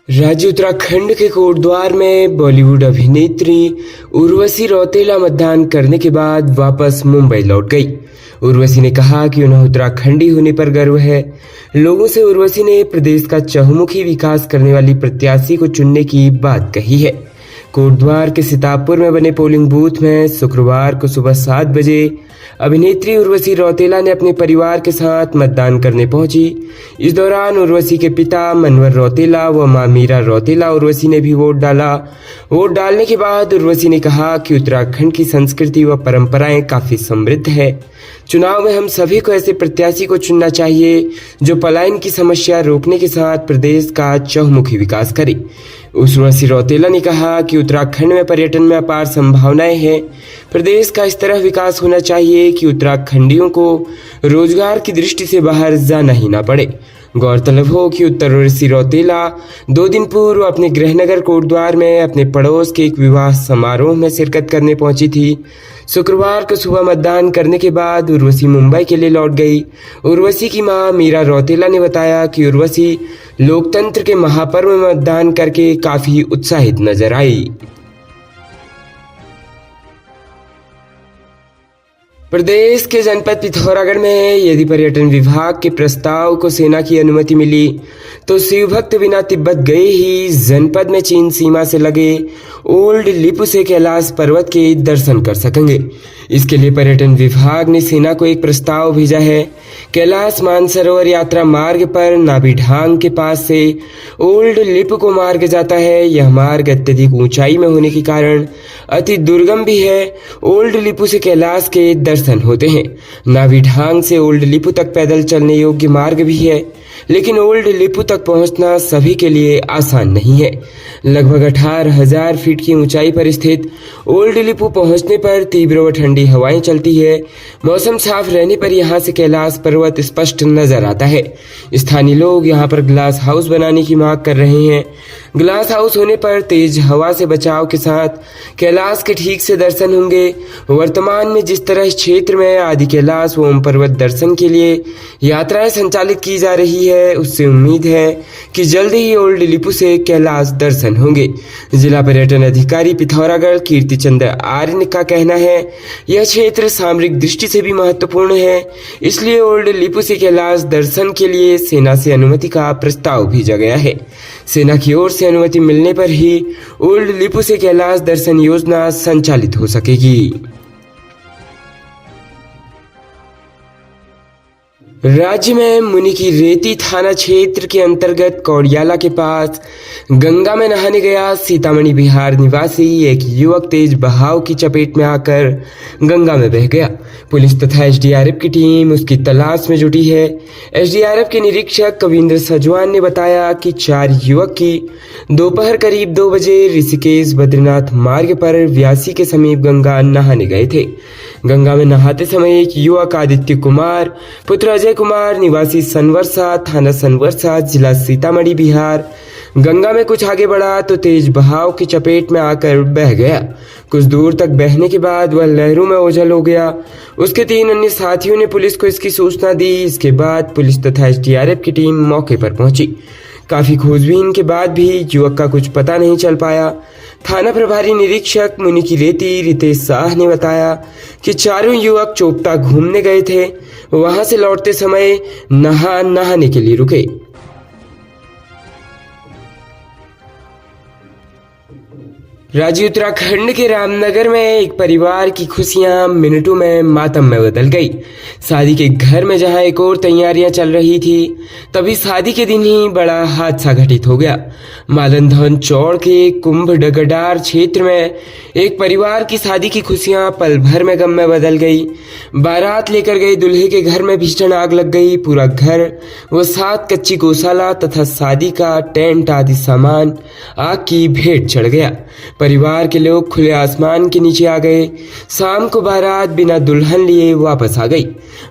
राज्य उत्तराखंड के कोटद्वार में बॉलीवुड अभिनेत्री उर्वशी रौतेला मतदान करने के बाद वापस मुंबई लौट गई। उर्वशी ने कहा कि उन्हें उत्तराखंडी होने पर गर्व है। लोगों से उर्वशी ने प्रदेश का चहुमुखी विकास करने वाली प्रत्याशी को चुनने की बात कही है। कोटद्वार के सीतापुर में बने पोलिंग बूथ में शुक्रवार को सुबह 7 बजे अभिनेत्री उर्वशी रौतेला ने अपने परिवार के साथ मतदान करने पहुंची। इस दौरान उर्वशी के पिता मनवर रौतेला व मां मीरा रौतेला उर्वशी ने भी वोट डाला। वोट डालने के बाद उर्वशी ने कहा कि उत्तराखंड की संस्कृति व परंपराएं काफी समृद्ध है। चुनाव में हम सभी को ऐसे प्रत्याशी को चुनना चाहिए जो पलायन की समस्या रोकने के साथ प्रदेश का चहुमुखी विकास करे। उर्वशी रौतेला ने कहा कि उत्तराखंड में पर्यटन में अपार संभावनाएं हैं। प्रदेश का इस तरह विकास होना चाहिए कि उत्तराखंडियों को रोजगार की दृष्टि से बाहर जाना ही ना पड़े। गौरतलब हो कि उर्वशी रौतेला 2 दिन पूर्व अपने गृहनगर कोटद्वार में अपने पड़ोस के एक विवाह समारोह में शिरकत करने पहुंची थी। शुक्रवार को सुबह मतदान करने के बाद उर्वशी मुंबई के लिए लौट गई। उर्वशी की मां मीरा रौतेला ने बताया कि उर्वशी लोकतंत्र के महापर्व में मतदान करके काफी उत्साहित नजर आई। प्रदेश के जनपद पिथौरागढ़ में यदि पर्यटन विभाग के प्रस्ताव को सेना की अनुमति मिली तो शिवभक्त बिना तिब्बत गए ही जनपद में चीन सीमा से लगे ओल्ड लिपु से कैलाश पर्वत के दर्शन कर सकेंगे। इसके लिए पर्यटन विभाग ने सेना को एक प्रस्ताव भेजा है। कैलाश मानसरोवर यात्रा मार्ग पर नाभिढांग के पास से ओल्ड लिपु को मार्ग जाता है। यह मार्ग अत्यधिक ऊंचाई में होने के कारण अति दुर्गम भी है। ओल्ड लिपु से कैलाश के दर्शन होते हैं। नाभिढांग से ओल्ड लिपु तक पैदल चलने योग्य मार्ग भी है, लेकिन ओल्ड लिपु तक पहुंचना सभी के लिए आसान नहीं है। लगभग 18,000 फीट की ऊंचाई पर स्थित ओल्ड लिपु पहुंचने पर तीव्र व ठंडी हवाएं चलती है। मौसम साफ रहने पर यहां से कैलाश पर्वत स्पष्ट नजर आता है। स्थानीय लोग यहां पर ग्लास हाउस बनाने की मांग कर रहे हैं। ग्लास हाउस होने पर तेज हवा से बचाव के साथ कैलाश के ठीक से दर्शन होंगे। वर्तमान में जिस तरह इस क्षेत्र में आदि कैलाश व ओम पर्वत दर्शन के लिए यात्राएं संचालित की जा रही है, उससे उम्मीद है कि जल्द ही ओल्ड लिपु से कैलाश दर्शन होंगे। जिला पर्यटन अधिकारी पिथौरागढ़ कीर्ति चंद्र आर्य का कहना है, यह क्षेत्र सामरिक दृष्टि से भी महत्वपूर्ण है, इसलिए ओल्ड लिपु से कैलाश दर्शन के लिए सेना से अनुमति का प्रस्ताव भेजा गया है। सेना की ओर से अनुमति मिलने पर ही ओल्ड लिपु से कैलाश दर्शन योजना संचालित हो सकेगी। राज्य में मुनि की रेती थाना क्षेत्र के अंतर्गत कौड़ियाला के पास गंगा में नहाने गया सीतामढ़ी बिहार निवासी एक युवक तेज बहाव की चपेट में आकर गंगा में बह गया। पुलिस तथा एसडीआरएफ की टीम उसकी तलाश में जुटी है। एसडीआरएफ के निरीक्षक कविंद्र सजवान ने बताया कि 4 युवक की दोपहर करीब 2 बजे ऋषिकेश बद्रीनाथ मार्ग पर व्यासी के समीप गंगा नहाने गए थे। गंगा में नहाते समय एक युवक आदित्य कुमार पुत्र अजय कुमार निवासी सनवर्षा थाना सनवर्षा जिला सीतामढ़ी बिहार गंगा में कुछ आगे बढ़ा तो तेज बहाव की चपेट में आकर बह गया। कुछ दूर तक बहने के बाद वह लहरों में ओझल हो गया। उसके 3 अन्य साथियों ने पुलिस को इसकी सूचना दी। इसके बाद पुलिस तथा एसडीआरएफ की टीम मौके पर पहुंची। काफी खोजबीन के बाद भी युवक का कुछ पता नहीं चल पाया। थाना प्रभारी निरीक्षक मुनि की रेती रितेश शाह ने बताया कि 4 युवक चोपता घूमने गए थे। वहां से लौटते समय नहाने के लिए रुके। राज्य उत्तराखंड के रामनगर में एक परिवार की खुशियां मिनटों में मातम में बदल गई। शादी के घर में जहां एक और तैयारियां चल रही थी, तभी शादी के दिन ही बड़ा हादसा घटित हो गया। मालंधन चौड़ के कुंभ डगडार क्षेत्र में एक परिवार की शादी की खुशियां पल भर में गम में बदल गई। बारात लेकर गए दूल्हे के घर में भीषण आग लग गई। पूरा घर व 7 कच्ची गौशाला तथा शादी का टेंट आदि सामान आग की भेंट चढ़ गया। परिवार के लोग खुले आसमान के नीचे आ गए। शाम को बारात बिना दुल्हन लिए वापस आ गई।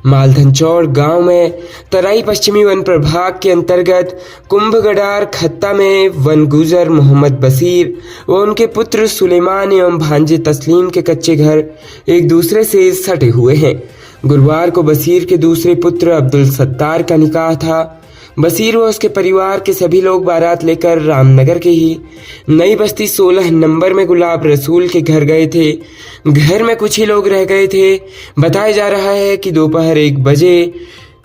मालधन चौड़ गांव में तराई पश्चिमी वन प्रभाग के अंतर्गत कुंभगडार खत्ता में वन गुजर मोहम्मद बशीर व उनके पुत्र सुलेमान एवं भांजे तस्लीम के कच्चे घर एक दूसरे से सटे हुए हैं। गुरुवार को बशीर के दूसरे पुत्र अब्दुल सत्तार का निकाह था। बशीर व उसके परिवार के सभी लोग बारात लेकर रामनगर के ही नई बस्ती 16 नंबर में गुलाब रसूल के घर गए थे। घर में कुछ ही लोग रह गए थे। बताया जा रहा है कि दोपहर 1 बजे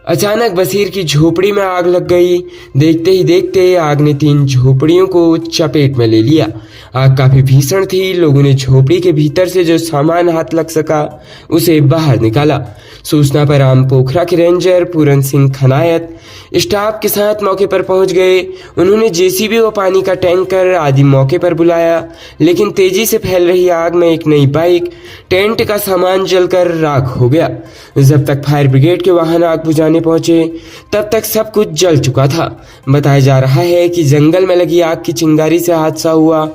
अचानक बशीर की झोपड़ी में आग लग गई। देखते ही देखते आग ने 3 झोपड़ियों को चपेट में ले लिया। आग काफी भीषण थी। लोगों ने झोपड़ी के भीतर से जो सामान हाथ लग सका उसे बाहर निकाला। सूचना पर आम पोखरा के रेंजर पूरन सिंह खनायत स्टाफ के साथ मौके पर पहुंच गए। उन्होंने जेसीबी व पानी का टैंकर आदि मौके पर बुलाया, लेकिन तेजी से फैल रही आग में एक नई बाइक, टेंट का सामान जलकर राख हो गया। जब तक फायर ब्रिगेड के वाहन आग बुझाने पहुंचे तब तक सब कुछ जल चुका था। बताया जा रहा है कि जंगल में लगी आग की चिंगारी से हादसा हुआ।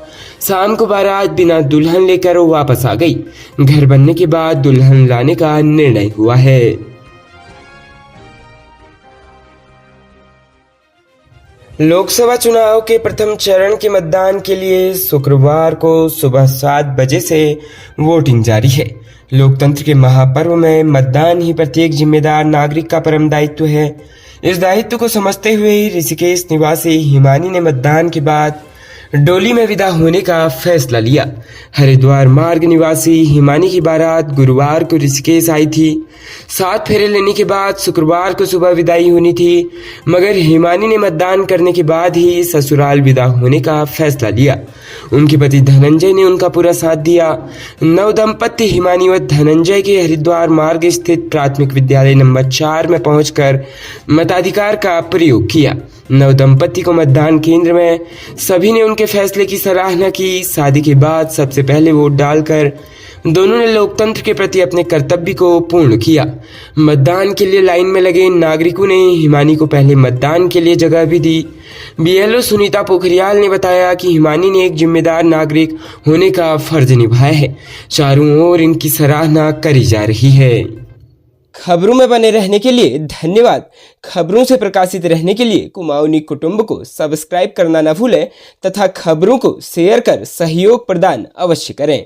शाम को बारात बिना दुल्हन लेकर वापस आ गई। घर बनने के बाद दुल्हन लाने का निर्णय हुआ है। लोकसभा चुनाव के प्रथम चरण के मतदान के लिए शुक्रवार को सुबह 7 बजे से वोटिंग जारी है। लोकतंत्र के महापर्व में मतदान ही प्रत्येक जिम्मेदार नागरिक का परम दायित्व है। इस दायित्व को समझते हुए ऋषिकेश निवासी हिमानी ने मतदान के बाद डोली में विदा होने का फैसला लिया। हरिद्वार मार्ग निवासी हिमानी की बारात गुरुवार को ऋषिकेश आई थी। 7 फेरे लेने के बाद शुक्रवार को सुबह विदाई होनी थी, मगर हिमानी ने मतदान करने के बाद ही ससुराल विदा होने का फैसला लिया। उनके पति धनंजय ने उनका पूरा साथ दिया। नवदंपति हिमानी व धनंजय के हरिद्वार मार्ग स्थित प्राथमिक विद्यालय नंबर 4 में पहुंचकर मताधिकार का प्रयोग किया। नवदंपति को मतदान केंद्र में सभी ने उनके फैसले की सराहना की। शादी के बाद सबसे पहले वोट डालकर दोनों ने लोकतंत्र के प्रति अपने कर्तव्य को पूर्ण किया। मतदान के लिए लाइन में लगे नागरिकों ने हिमानी को पहले मतदान के लिए जगह भी दी। बीएलओ सुनीता पोखरियाल ने बताया कि हिमानी ने एक जिम्मेदार नागरिक होने का फर्ज निभाया है। चारों ओर इनकी सराहना करी जा रही है। खबरों में बने रहने के लिए धन्यवाद। खबरों से प्रकाशित रहने के लिए कुमाऊनी कुटुंब को सब्सक्राइब करना न भूलें तथा खबरों को शेयर कर सहयोग प्रदान अवश्य करें।